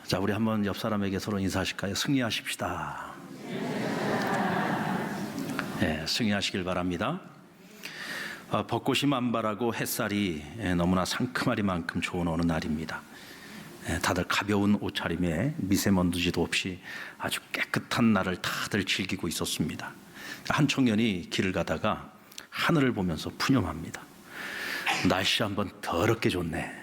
자, 우리 한번 옆 사람에게 서로 인사하실까요? 승리하십시다. 네, 승리하시길 바랍니다. 벚꽃이 만발하고 햇살이 너무나 상큼하리만큼 좋은 어느 날입니다. 다들 가벼운 옷차림에 미세먼지도 없이 아주 깨끗한 날을 다들 즐기고 있었습니다. 한 청년이 길을 가다가 하늘을 보면서 푸념합니다. 날씨 한번 더럽게 좋네.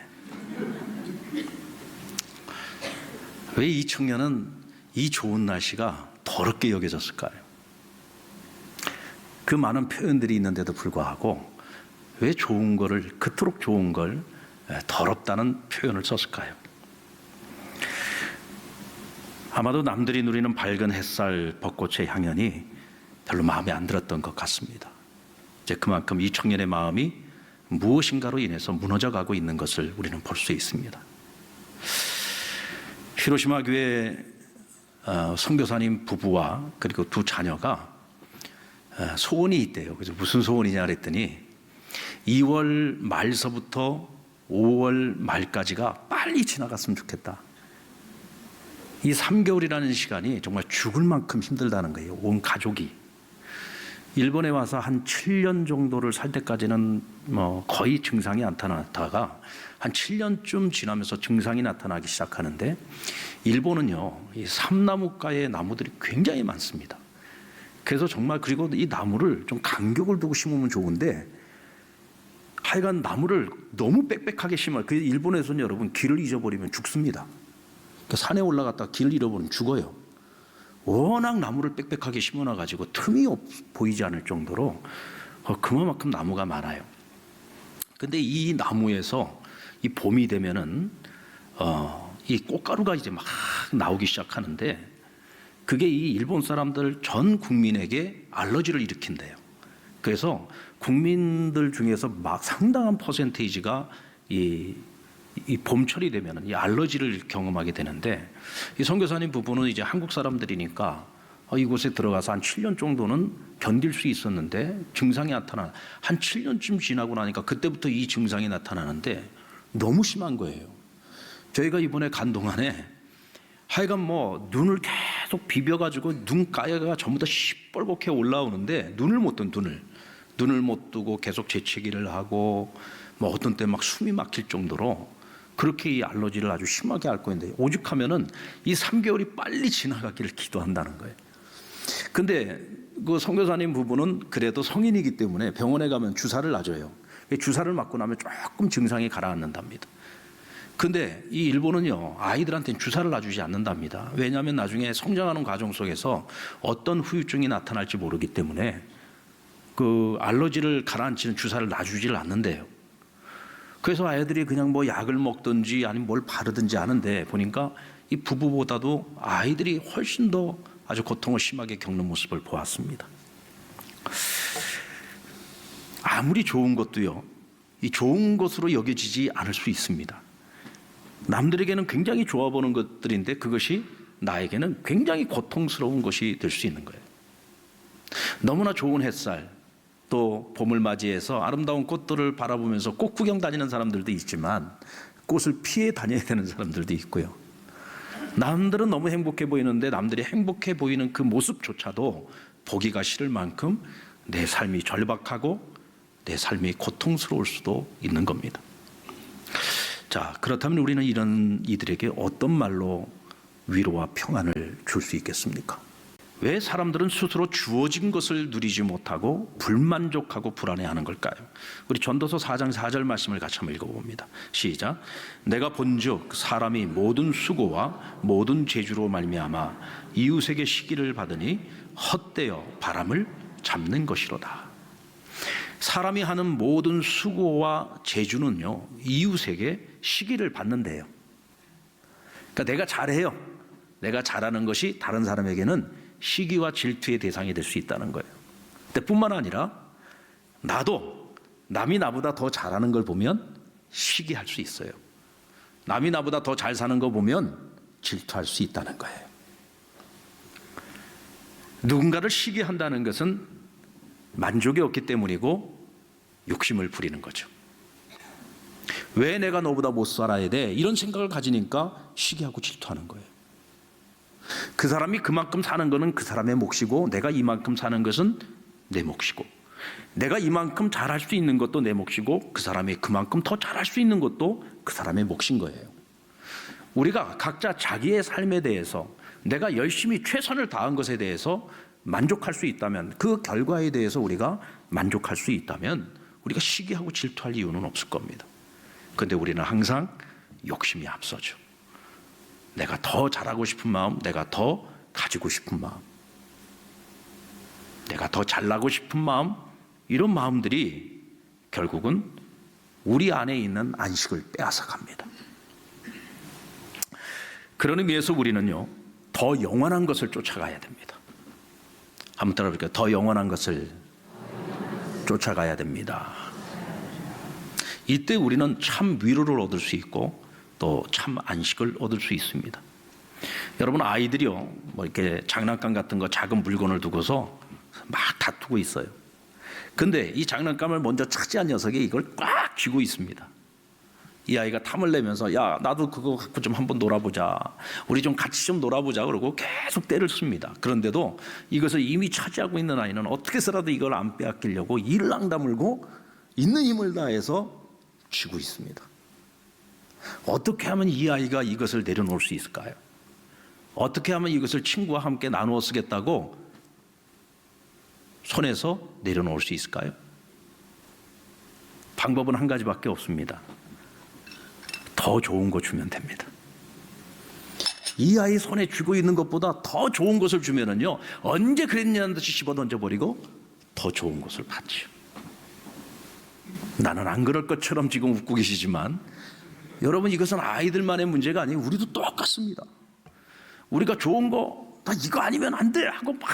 왜 이 청년은 이 좋은 날씨가 더럽게 여겨졌을까요? 그 많은 표현들이 있는데도 불구하고 왜 좋은 거를, 그토록 좋은 걸 더럽다는 표현을 썼을까요? 아마도 남들이 누리는 밝은 햇살, 벚꽃의 향연이 별로 마음에 안 들었던 것 같습니다. 이제 그만큼 이 청년의 마음이 무엇인가로 인해서 무너져가고 있는 것을 우리는 볼 수 있습니다. 히로시마 교회 선교사님 부부와 그리고 두 자녀가 소원이 있대요. 그래서 무슨 소원이냐 그랬더니 2월 말서부터 5월 말까지가 빨리 지나갔으면 좋겠다. 이 3개월이라는 시간이 정말 죽을 만큼 힘들다는 거예요. 온 가족이. 일본에 와서 한 7년 정도를 살 때까지는 거의 증상이 안 나타나다가 한 7년쯤 지나면서 증상이 나타나기 시작하는데, 일본은요, 이 삼나무가의 나무들이 굉장히 많습니다. 그래서 정말, 그리고 이 나무를 좀 간격을 두고 심으면 좋은데, 하여간 나무를 너무 빽빽하게 심어요. 그 일본에서는 여러분 길을 잊어버리면 죽습니다. 그러니까 산에 올라갔다가 길을 잃어버리면 죽어요. 워낙 나무를 빽빽하게 심어놔가지고 틈이 보이지 않을 정도로 그만큼 나무가 많아요. 근데 이 나무에서 이 봄이 되면은 이 꽃가루가 이제 막 나오기 시작하는데, 그게 이 일본 사람들 전 국민에게 알러지를 일으킨대요. 그래서 국민들 중에서 막 상당한 퍼센테이지가 이 봄철이 되면은 이 알러지를 경험하게 되는데, 이 선교사님 부부는 이제 한국 사람들이니까 이곳에 들어가서 한 7년 정도는 견딜 수 있었는데, 증상이 나타나 한 7년쯤 지나고 나니까 그때부터 이 증상이 나타나는데 너무 심한 거예요. 저희가 이번에 간 동안에 하여간 눈을 계속 비벼가지고 눈가에가 전부 다 시뻘겋게 올라오는데 눈을 못 뜨고 계속 재채기를 하고 어떤 때 막 숨이 막힐 정도로 그렇게 이 알러지를 아주 심하게 앓고 있는데, 오죽하면은 이 3개월이 빨리 지나가기를 기도한다는 거예요. 근데 그 선교사님 부부는 그래도 성인이기 때문에 병원에 가면 주사를 놔줘요. 주사를 맞고 나면 조금 증상이 가라앉는답니다. 근데 이 일본은요, 아이들한테는 주사를 놔주지 않는답니다. 왜냐하면 나중에 성장하는 과정 속에서 어떤 후유증이 나타날지 모르기 때문에 그 알러지를 가라앉히는 주사를 놔주지를 않는데요. 그래서 아이들이 그냥 약을 먹든지 아니면 뭘 바르든지 하는데, 보니까 이 부부보다도 아이들이 훨씬 더 아주 고통을 심하게 겪는 모습을 보았습니다. 아무리 좋은 것도요, 이 좋은 것으로 여겨지지 않을 수 있습니다. 남들에게는 굉장히 좋아 보는 것들인데 그것이 나에게는 굉장히 고통스러운 것이 될 수 있는 거예요. 너무나 좋은 햇살, 또 봄을 맞이해서 아름다운 꽃들을 바라보면서 꽃 구경 다니는 사람들도 있지만 꽃을 피해 다녀야 되는 사람들도 있고요. 남들은 너무 행복해 보이는데 남들이 행복해 보이는 그 모습조차도 보기가 싫을 만큼 내 삶이 절박하고 내 삶이 고통스러울 수도 있는 겁니다. 자, 그렇다면 우리는 이런 이들에게 어떤 말로 위로와 평안을 줄 수 있겠습니까? 왜 사람들은 스스로 주어진 것을 누리지 못하고 불만족하고 불안해하는 걸까요? 우리 전도서 4장 4절 말씀을 같이 한번 읽어봅니다. 시작. 내가 본즉 사람이 모든 수고와 모든 재주로 말미암아 이웃에게 시기를 받으니 헛되어 바람을 잡는 것이로다. 사람이 하는 모든 수고와 재주는요, 이웃에게 시기를 받는데요. 그러니까 내가 잘해요. 내가 잘하는 것이 다른 사람에게는 시기와 질투의 대상이 될 수 있다는 거예요. 근데 뿐만 아니라 나도 남이 나보다 더 잘하는 걸 보면 시기할 수 있어요. 남이 나보다 더 잘 사는 거 보면 질투할 수 있다는 거예요. 누군가를 시기한다는 것은 만족이 없기 때문이고 욕심을 부리는 거죠. 왜 내가 너보다 못 살아야 돼? 이런 생각을 가지니까 시기하고 질투하는 거예요. 그 사람이 그만큼 사는 것은 그 사람의 몫이고, 내가 이만큼 사는 것은 내 몫이고, 내가 이만큼 잘할 수 있는 것도 내 몫이고, 그 사람이 그만큼 더 잘할 수 있는 것도 그 사람의 몫인 거예요. 우리가 각자 자기의 삶에 대해서 내가 열심히 최선을 다한 것에 대해서 만족할 수 있다면, 그 결과에 대해서 우리가 만족할 수 있다면 우리가 시기하고 질투할 이유는 없을 겁니다. 그런데 우리는 항상 욕심이 앞서죠. 내가 더 잘하고 싶은 마음, 내가 더 가지고 싶은 마음, 내가 더 잘나고 싶은 마음, 이런 마음들이 결국은 우리 안에 있는 안식을 빼앗아 갑니다. 그런 의미에서 우리는요, 더 영원한 것을 쫓아가야 됩니다. 한번 따라볼게요. 더 영원한 것을 쫓아가야 됩니다. 이때 우리는 참 위로를 얻을 수 있고 또 참 안식을 얻을 수 있습니다. 여러분, 아이들이요, 뭐 이렇게 장난감 같은 거, 작은 물건을 두고서 막 다투고 있어요. 근데 이 장난감을 먼저 차지한 녀석이 이걸 꽉 쥐고 있습니다. 이 아이가 탐을 내면서, 야, 나도 그거 갖고 좀 한번 놀아보자, 우리 좀 같이 좀 놀아보자, 그러고 계속 때를 씁니다. 그런데도 이것을 이미 차지하고 있는 아이는 어떻게 해서라도 이걸 안 빼앗기려고 일랑 다물고 있는 힘을 다해서 쥐고 있습니다. 어떻게 하면 이 아이가 이것을 내려놓을 수 있을까요? 어떻게 하면 이것을 친구와 함께 나누어 쓰겠다고 손에서 내려놓을 수 있을까요? 방법은 한 가지밖에 없습니다. 더 좋은 거 주면 됩니다. 이 아이 손에 쥐고 있는 것보다 더 좋은 것을 주면은요, 언제 그랬냐는 듯이 씹어 던져버리고 더 좋은 것을 받죠. 나는 안 그럴 것처럼 지금 웃고 계시지만, 여러분, 이것은 아이들만의 문제가 아니에요. 우리도 똑같습니다. 우리가 좋은 거, 나 이거 아니면 안 돼 하고 막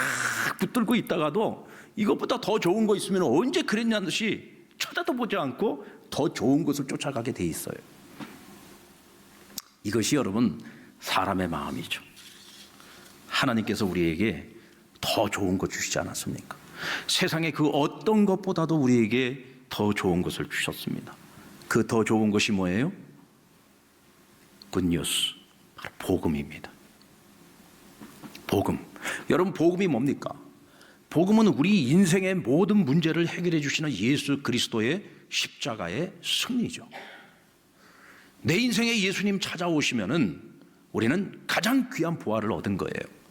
붙들고 있다가도 이것보다 더 좋은 거 있으면 언제 그랬냐는 듯이 쳐다도 보지 않고 더 좋은 것을 쫓아가게 돼 있어요. 이것이 여러분, 사람의 마음이죠. 하나님께서 우리에게 더 좋은 것 주시지 않았습니까? 세상의 그 어떤 것보다도 우리에게 더 좋은 것을 주셨습니다. 그 더 좋은 것이 뭐예요? 굿뉴스, 바로 복음입니다. 복음. 여러분, 복음이 뭡니까? 복음은 우리 인생의 모든 문제를 해결해 주시는 예수 그리스도의 십자가의 승리죠. 내 인생에 예수님 찾아오시면은 우리는 가장 귀한 보화를 얻은 거예요.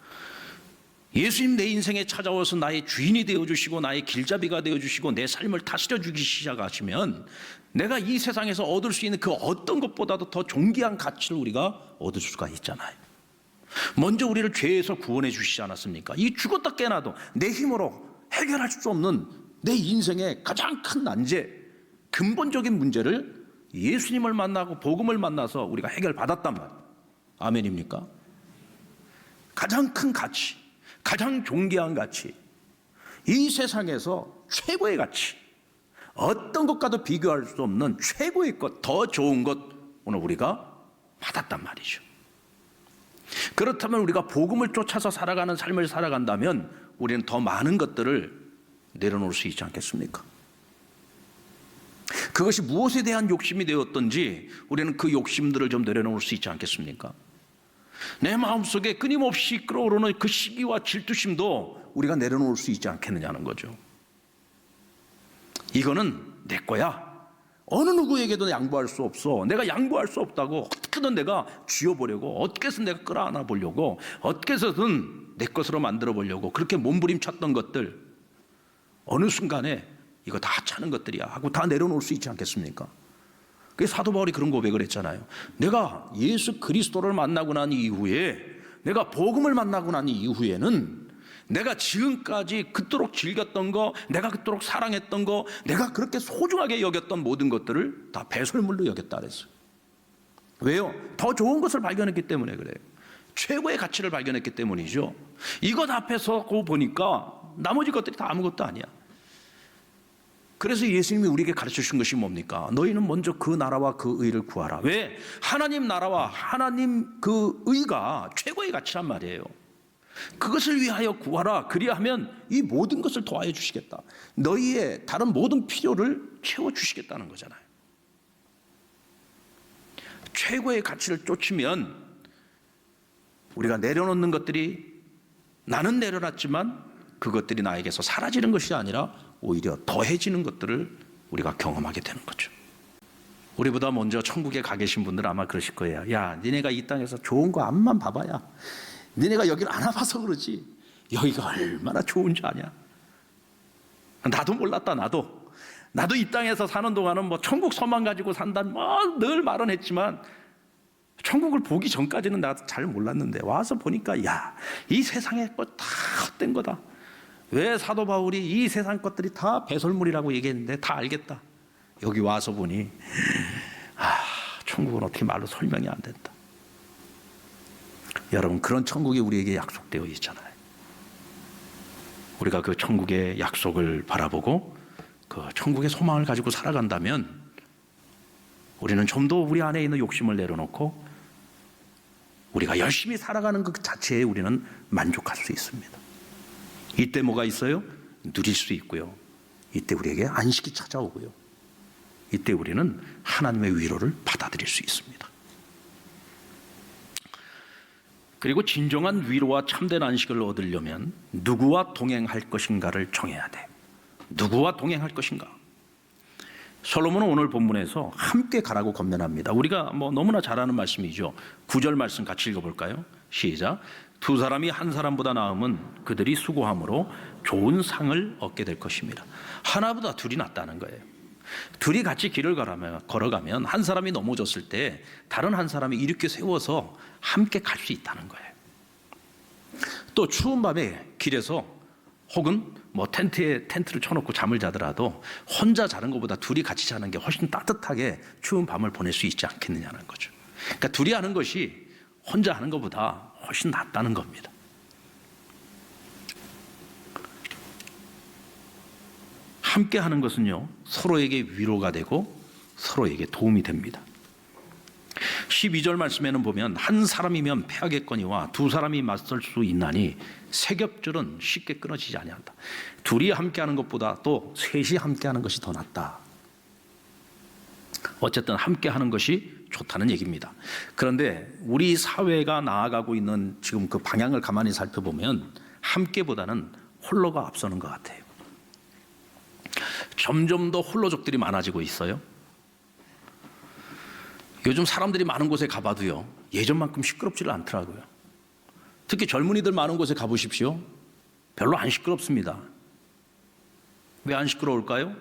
예수님 내 인생에 찾아와서 나의 주인이 되어주시고 나의 길잡이가 되어주시고 내 삶을 다스려 주기 시작하시면 내가 이 세상에서 얻을 수 있는 그 어떤 것보다도 더 존귀한 가치를 우리가 얻을 수가 있잖아요. 먼저 우리를 죄에서 구원해 주시지 않았습니까? 이 죽었다 깨나도 내 힘으로 해결할 수 없는 내 인생의 가장 큰 난제, 근본적인 문제를 예수님을 만나고 복음을 만나서 우리가 해결받았단 말이에요. 아멘입니까? 가장 큰 가치, 가장 존귀한 가치, 이 세상에서 최고의 가치, 어떤 것과도 비교할 수 없는 최고의 것, 더 좋은 것, 오늘 우리가 받았단 말이죠. 그렇다면 우리가 복음을 쫓아서 살아가는 삶을 살아간다면 우리는 더 많은 것들을 내려놓을 수 있지 않겠습니까? 그것이 무엇에 대한 욕심이 되었던지 우리는 그 욕심들을 좀 내려놓을 수 있지 않겠습니까? 내 마음속에 끊임없이 끓어오르는 그 시기와 질투심도 우리가 내려놓을 수 있지 않겠느냐는 거죠. 이거는 내 거야. 어느 누구에게도 양보할 수 없어. 내가 양보할 수 없다고 어떻게든 내가 쥐어보려고, 어떻게 해서 내가 끌어안아 보려고, 어떻게 해서든 내 것으로 만들어 보려고 그렇게 몸부림쳤던 것들, 어느 순간에 이거 다 차는 것들이야 하고 다 내려놓을 수 있지 않겠습니까? 그래서 사도 바울이 그런 고백을 했잖아요. 내가 예수 그리스도를 만나고 난 이후에, 내가 복음을 만나고 난 이후에는 내가 지금까지 그토록 즐겼던 거, 내가 그토록 사랑했던 거, 내가 그렇게 소중하게 여겼던 모든 것들을 다 배설물로 여겼다 그랬어요. 왜요? 더 좋은 것을 발견했기 때문에 그래요. 최고의 가치를 발견했기 때문이죠. 이것 앞에서 보니까 나머지 것들이 다 아무것도 아니야. 그래서 예수님이 우리에게 가르쳐 주신 것이 뭡니까? 너희는 먼저 그 나라와 그 의를 구하라. 왜? 하나님 나라와 하나님 그 의가 최고의 가치란 말이에요. 그것을 위하여 구하라. 그리하면 이 모든 것을 더하여 주시겠다. 너희의 다른 모든 필요를 채워주시겠다는 거잖아요. 최고의 가치를 쫓으면 우리가 내려놓는 것들이 나는 내려놨지만 그것들이 나에게서 사라지는 것이 아니라 오히려 더해지는 것들을 우리가 경험하게 되는 거죠. 우리보다 먼저 천국에 가 계신 분들은 아마 그러실 거예요. 야, 니네가 이 땅에서 좋은 거 앞만 봐봐야. 니네가 여기를 안 와봐서 그러지. 여기가 얼마나 좋은 줄 아냐. 나도 몰랐다. 나도 이 땅에서 사는 동안은 뭐 천국 소망 가지고 산다는 뭐 늘 말은 했지만 천국을 보기 전까지는 나도 잘 몰랐는데 와서 보니까 야, 이 세상의 것 다 헛된 거다. 왜 사도 바울이 이 세상 것들이 다 배설물이라고 얘기했는데 다 알겠다. 여기 와서 보니 천국은 어떻게 말로 설명이 안 된다. 여러분, 그런 천국이 우리에게 약속되어 있잖아요. 우리가 그 천국의 약속을 바라보고 그 천국의 소망을 가지고 살아간다면 우리는 좀 더 우리 안에 있는 욕심을 내려놓고 우리가 열심히 살아가는 것 자체에 우리는 만족할 수 있습니다. 이때 뭐가 있어요? 누릴 수 있고요. 이때 우리에게 안식이 찾아오고요. 이때 우리는 하나님의 위로를 받아들일 수 있습니다. 그리고 진정한 위로와 참된 안식을 얻으려면 누구와 동행할 것인가를 정해야 돼. 누구와 동행할 것인가? 솔로몬은 오늘 본문에서 함께 가라고 권면합니다. 우리가 뭐 너무나 잘 아는 말씀이죠. 9절 말씀 같이 읽어볼까요? 시작. 두 사람이 한 사람보다 나음은 그들이 수고함으로 좋은 상을 얻게 될 것입니다. 하나보다 둘이 낫다는 거예요. 둘이 같이 길을 걸어가면 한 사람이 넘어졌을 때 다른 한 사람이 일으켜 세워서 함께 갈 수 있다는 거예요. 또 추운 밤에 길에서 혹은 뭐 텐트를 쳐놓고 잠을 자더라도 혼자 자는 것보다 둘이 같이 자는 게 훨씬 따뜻하게 추운 밤을 보낼 수 있지 않겠느냐는 거죠. 그러니까 둘이 하는 것이 혼자 하는 것보다 훨씬 낫다는 겁니다. 함께 하는 것은요, 서로에게 위로가 되고 서로에게 도움이 됩니다. 12절 말씀에는 보면 한 사람이면 패하겠거니와 두 사람이 맞설 수 있나니 세 겹줄은 쉽게 끊어지지 아니한다. 둘이 함께하는 것보다 또 셋이 함께하는 것이 더 낫다. 어쨌든 함께하는 것이 좋다는 얘기입니다. 그런데 우리 사회가 나아가고 있는 지금 그 방향을 가만히 살펴보면 함께보다는 홀로가 앞서는 것 같아요. 점점 더 홀로족들이 많아지고 있어요. 요즘 사람들이 많은 곳에 가봐도요, 예전만큼 시끄럽지를 않더라고요. 특히 젊은이들 많은 곳에 가보십시오. 별로 안 시끄럽습니다. 왜 안 시끄러울까요?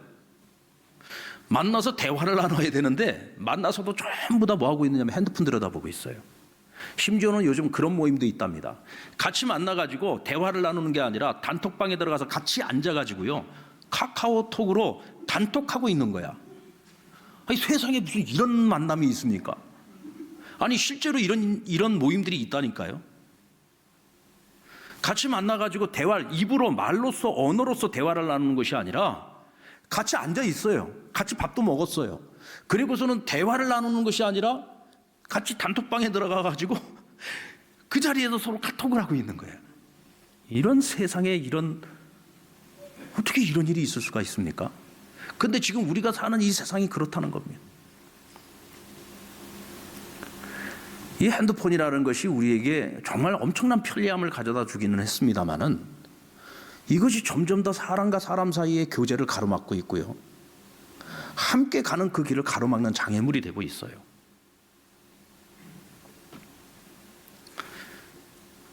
만나서 대화를 나눠야 되는데 만나서도 전부 다 뭐하고 있느냐면 핸드폰 들여다보고 있어요. 심지어는 요즘 그런 모임도 있답니다. 같이 만나가지고 대화를 나누는 게 아니라 단톡방에 들어가서 같이 앉아가지고요, 카카오톡으로 단톡하고 있는 거야. 아니, 세상에 무슨 이런 만남이 있습니까? 아니, 실제로 이런 모임들이 있다니까요. 같이 만나가지고 대화를 입으로, 말로써, 언어로서 대화를 나누는 것이 아니라 같이 앉아 있어요. 같이 밥도 먹었어요. 그리고서는 대화를 나누는 것이 아니라 같이 단톡방에 들어가가지고 그 자리에서 서로 카톡을 하고 있는 거예요. 이런 세상에 어떻게 이런 일이 있을 수가 있습니까? 근데 지금 우리가 사는 이 세상이 그렇다는 겁니다. 이 핸드폰이라는 것이 우리에게 정말 엄청난 편리함을 가져다 주기는 했습니다마는 이것이 점점 더 사람과 사람 사이의 교제를 가로막고 있고요, 함께 가는 그 길을 가로막는 장애물이 되고 있어요.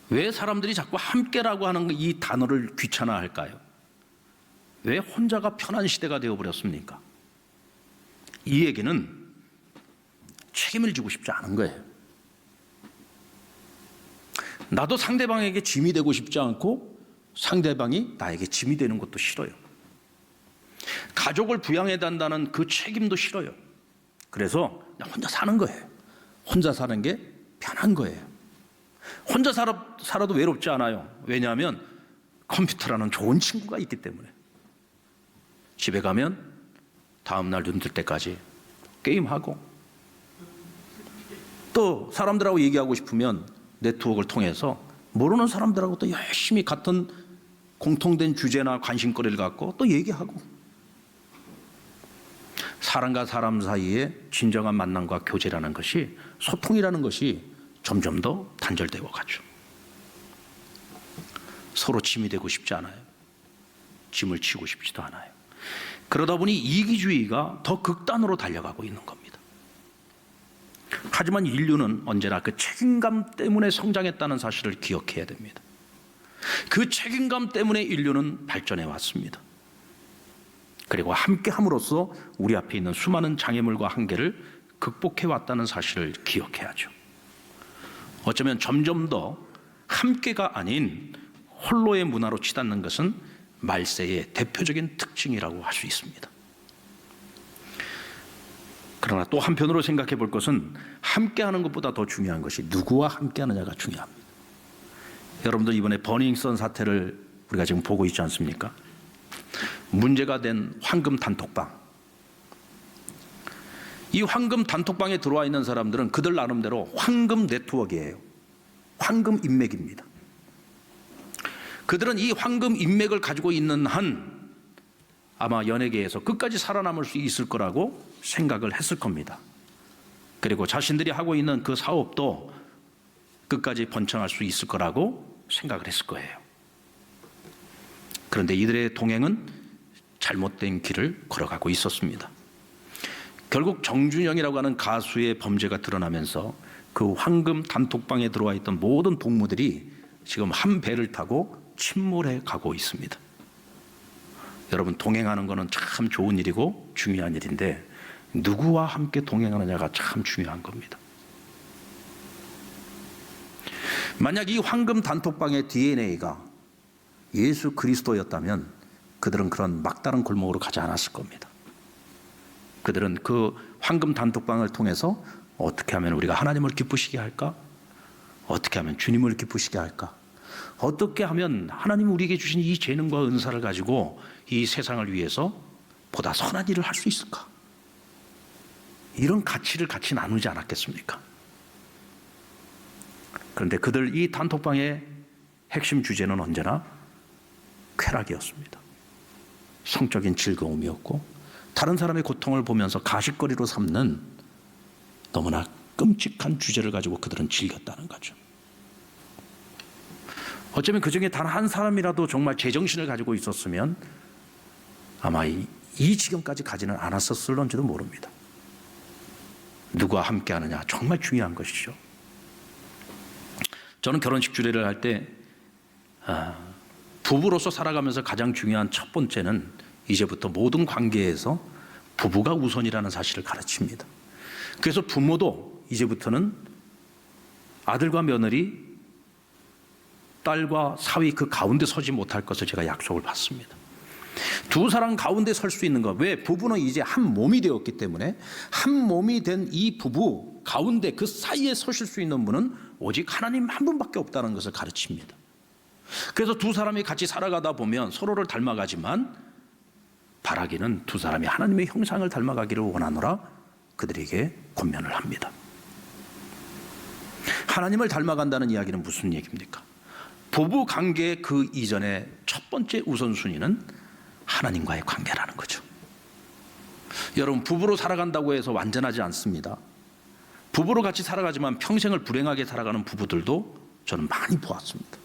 왜 사람들이 자꾸 함께라고 하는 이 단어를 귀찮아할까요? 왜 혼자가 편한 시대가 되어버렸습니까? 이 얘기는 책임을 지고 싶지 않은 거예요. 나도 상대방에게 짐이 되고 싶지 않고 상대방이 나에게 짐이 되는 것도 싫어요. 가족을 부양해야 한다는 그 책임도 싫어요. 그래서 그냥 혼자 사는 거예요. 혼자 사는 게 편한 거예요. 혼자 살아도 외롭지 않아요. 왜냐하면 컴퓨터라는 좋은 친구가 있기 때문에. 집에 가면 다음날 눈 뜰 때까지 게임하고, 또 사람들하고 얘기하고 싶으면 네트워크를 통해서 모르는 사람들하고 또 열심히 같은 공통된 주제나 관심거리를 갖고 또 얘기하고, 사람과 사람 사이에 진정한 만남과 교제라는 것이 소통이라는 것이 점점 더 단절되어 가죠. 서로 짐이 되고 싶지 않아요. 짐을 지고 싶지도 않아요. 그러다 보니 이기주의가 더 극단으로 달려가고 있는 겁니다. 하지만 인류는 언제나 그 책임감 때문에 성장했다는 사실을 기억해야 됩니다. 그 책임감 때문에 인류는 발전해 왔습니다. 그리고 함께 함으로써 우리 앞에 있는 수많은 장애물과 한계를 극복해 왔다는 사실을 기억해야죠. 어쩌면 점점 더 함께가 아닌 홀로의 문화로 치닫는 것은 말세의 대표적인 특징이라고 할 수 있습니다. 그러나 또 한편으로 생각해 볼 것은 함께하는 것보다 더 중요한 것이 누구와 함께하느냐가 중요합니다. 여러분들 이번에 버닝썬 사태를 우리가 지금 보고 있지 않습니까? 문제가 된 황금 단톡방. 이 황금 단톡방에 들어와 있는 사람들은 그들 나름대로 황금 네트워크예요. 황금 인맥입니다. 그들은 이 황금 인맥을 가지고 있는 한 아마 연예계에서 끝까지 살아남을 수 있을 거라고 생각을 했을 겁니다. 그리고 자신들이 하고 있는 그 사업도 끝까지 번창할 수 있을 거라고 생각을 했을 거예요. 그런데 이들의 동행은 잘못된 길을 걸어가고 있었습니다. 결국 정준영이라고 하는 가수의 범죄가 드러나면서 그 황금 단톡방에 들어와 있던 모든 동무들이 지금 한 배를 타고 침몰해 가고 있습니다. 여러분, 동행하는 것은 참 좋은 일이고 중요한 일인데 누구와 함께 동행하느냐가 참 중요한 겁니다. 만약 이 황금 단톡방의 DNA가 예수 그리스도였다면 그들은 그런 막다른 골목으로 가지 않았을 겁니다. 그들은 그 황금 단톡방을 통해서 어떻게 하면 우리가 하나님을 기쁘시게 할까? 어떻게 하면 주님을 기쁘시게 할까? 어떻게 하면 하나님이 우리에게 주신 이 재능과 은사를 가지고 이 세상을 위해서 보다 선한 일을 할 수 있을까? 이런 가치를 같이 나누지 않았겠습니까? 그런데 그들 이 단톡방의 핵심 주제는 언제나 쾌락이었습니다. 성적인 즐거움이었고 다른 사람의 고통을 보면서 가십거리로 삼는 너무나 끔찍한 주제를 가지고 그들은 즐겼다는 거죠. 어쩌면 그 중에 단 한 사람이라도 정말 제정신을 가지고 있었으면 아마 이 지경까지 가지는 않았었을런지도 모릅니다. 누구와 함께 하느냐 정말 중요한 것이죠. 저는 결혼식 주례를 할 때 부부로서 살아가면서 가장 중요한 첫 번째는 이제부터 모든 관계에서 부부가 우선이라는 사실을 가르칩니다. 그래서 부모도 이제부터는 아들과 며느리, 딸과 사위 그 가운데 서지 못할 것을 제가 약속을 받습니다. 두 사람 가운데 설 수 있는 것. 왜? 부부는 이제 한 몸이 되었기 때문에 한 몸이 된 이 부부 가운데 그 사이에 서실 수 있는 분은 오직 하나님 한 분밖에 없다는 것을 가르칩니다. 그래서 두 사람이 같이 살아가다 보면 서로를 닮아가지만 바라기는 두 사람이 하나님의 형상을 닮아가기를 원하노라 그들에게 권면을 합니다. 하나님을 닮아간다는 이야기는 무슨 얘기입니까? 부부 관계의 그 이전에 첫 번째 우선순위는 하나님과의 관계라는 거죠. 여러분, 부부로 살아간다고 해서 완전하지 않습니다. 부부로 같이 살아가지만 평생을 불행하게 살아가는 부부들도 저는 많이 보았습니다.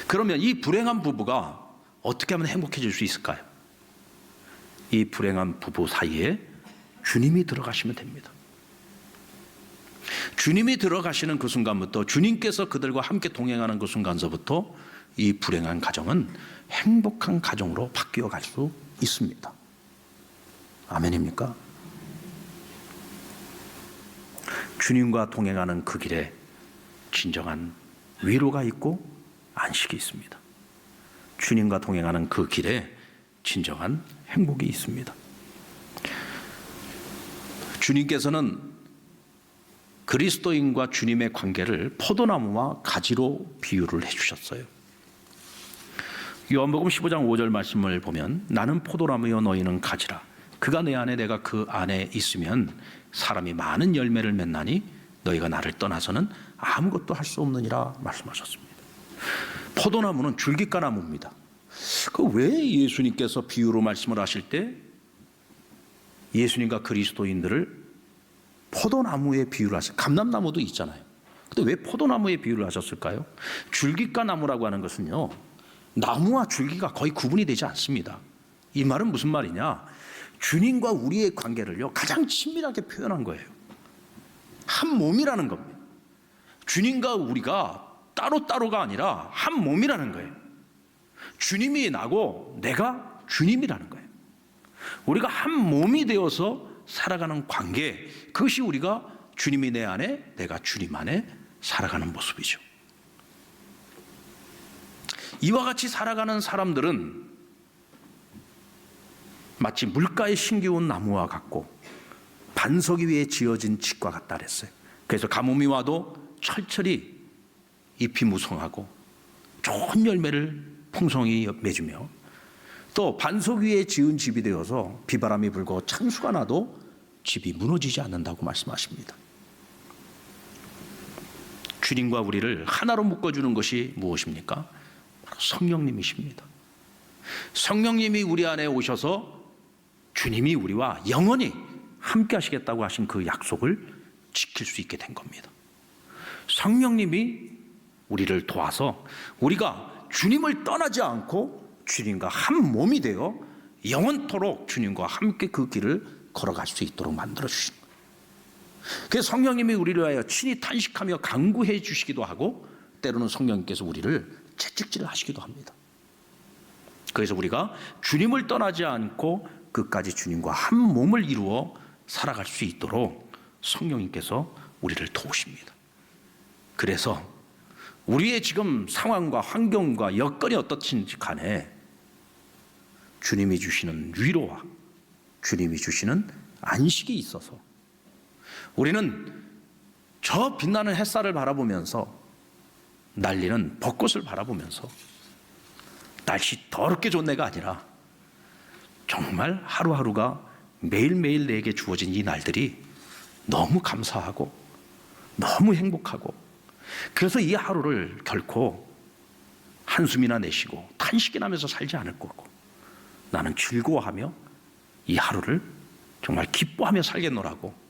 그러면 이 불행한 부부가 어떻게 하면 행복해질 수 있을까요? 이 불행한 부부 사이에 주님이 들어가시면 됩니다. 주님이 들어가시는 그 순간부터, 주님께서 그들과 함께 동행하는 그 순간서부터 이 불행한 가정은 행복한 가정으로 바뀌어 갈 수 있습니다. 아멘입니까? 주님과 동행하는 그 길에 진정한 위로가 있고 안식이 있습니다. 주님과 동행하는 그 길에 진정한 행복이 있습니다. 주님께서는 그리스도인과 주님의 관계를 포도나무와 가지로 비유를 해주셨어요. 요한복음 15장 5절 말씀을 보면 나는 포도나무요 너희는 가지라. 그가 내 안에 내가 그 안에 있으면 사람이 많은 열매를 맺나니 너희가 나를 떠나서는 아무것도 할 수 없느니라 말씀하셨습니다. 포도나무는 줄기가나무입니다. 왜 예수님께서 비유로 말씀을 하실 때 예수님과 그리스도인들을 포도나무에 비유를 하셨어요. 감람나무도 있잖아요. 근데 왜 포도나무에 비유를 하셨을까요? 줄깃과 나무라고 하는 것은요, 나무와 줄기가 거의 구분이 되지 않습니다. 이 말은 무슨 말이냐? 주님과 우리의 관계를요 가장 친밀하게 표현한 거예요. 한 몸이라는 겁니다. 주님과 우리가 따로따로가 아니라 한 몸이라는 거예요. 주님이 나고 내가 주님이라는 거예요. 우리가 한 몸이 되어서 살아가는 관계, 그것이 우리가 주님이 내 안에, 내가 주님 안에 살아가는 모습이죠. 이와 같이 살아가는 사람들은 마치 물가에 심겨온 나무와 같고 반석 위에 지어진 집과 같다 그랬어요. 그래서 가뭄이 와도 철철이 잎이 무성하고 좋은 열매를 풍성히 맺으며, 또 반석 위에 지은 집이 되어서 비바람이 불고 찬수가 나도 집이 무너지지 않는다고 말씀하십니다. 주님과 우리를 하나로 묶어주는 것이 무엇입니까? 바로 성령님이십니다. 성령님이 우리 안에 오셔서 주님이 우리와 영원히 함께 하시겠다고 하신 그 약속을 지킬 수 있게 된 겁니다. 성령님이 우리를 도와서 우리가 주님을 떠나지 않고 주님과 한 몸이 되어 영원토록 주님과 함께 그 길을 걸어갈 수 있도록 만들어 주신 거예요. 그래서 성령님이 우리를 위하여 친히 탄식하며 간구해 주시기도 하고, 때로는 성령님께서 우리를 채찍질을 하시기도 합니다. 그래서 우리가 주님을 떠나지 않고 끝까지 주님과 한 몸을 이루어 살아갈 수 있도록 성령님께서 우리를 도우십니다. 그래서 우리의 지금 상황과 환경과 여건이 어떻든지 간에 주님이 주시는 위로와 주님이 주시는 안식이 있어서 우리는 저 빛나는 햇살을 바라보면서, 날리는 벚꽃을 바라보면서 날씨 더럽게 좋네가 아니라 정말 하루하루가 매일매일 내게 주어진 이 날들이 너무 감사하고 너무 행복하고, 그래서 이 하루를 결코 한숨이나 내쉬고 탄식이나 하면서 살지 않을 거고, 나는 즐거워하며 이 하루를 정말 기뻐하며 살겠노라고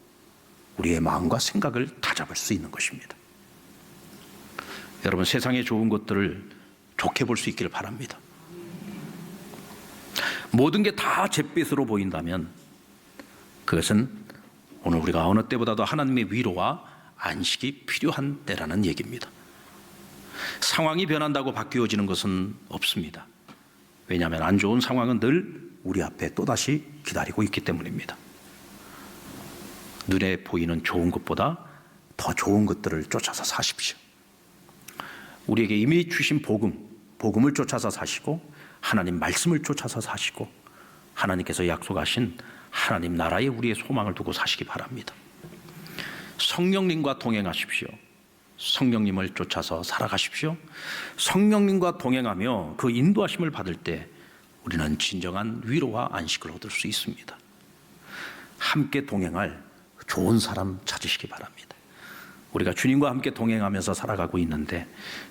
우리의 마음과 생각을 다잡을 수 있는 것입니다. 여러분, 세상의 좋은 것들을 좋게 볼 수 있기를 바랍니다. 모든 게 다 잿빛으로 보인다면 그것은 오늘 우리가 어느 때보다도 하나님의 위로와 안식이 필요한 때라는 얘기입니다. 상황이 변한다고 바뀌어지는 것은 없습니다. 왜냐하면 안 좋은 상황은 늘 우리 앞에 또다시 기다리고 있기 때문입니다. 눈에 보이는 좋은 것보다 더 좋은 것들을 쫓아서 사십시오. 우리에게 이미 주신 복음을 쫓아서 사시고, 하나님 말씀을 쫓아서 사시고, 하나님께서 약속하신 하나님 나라에 우리의 소망을 두고 사시기 바랍니다. 성령님과 동행하십시오. 성령님을 쫓아서 살아가십시오. 성령님과 동행하며 그 인도하심을 받을 때 우리는 진정한 위로와 안식을 얻을 수 있습니다. 함께 동행할 좋은 사람 찾으시기 바랍니다. 우리가 주님과 함께 동행하면서 살아가고 있는데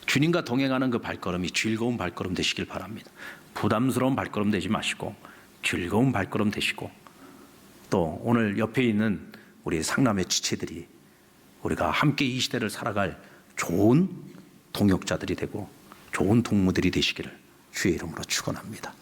주님과 동행하는 그 발걸음이 즐거운 발걸음 되시길 바랍니다. 부담스러운 발걸음 되지 마시고 즐거운 발걸음 되시고, 또 오늘 옆에 있는 우리 상남의 지체들이 우리가 함께 이 시대를 살아갈 좋은 동역자들이 되고 좋은 동무들이 되시기를 주의 이름으로 축원합니다.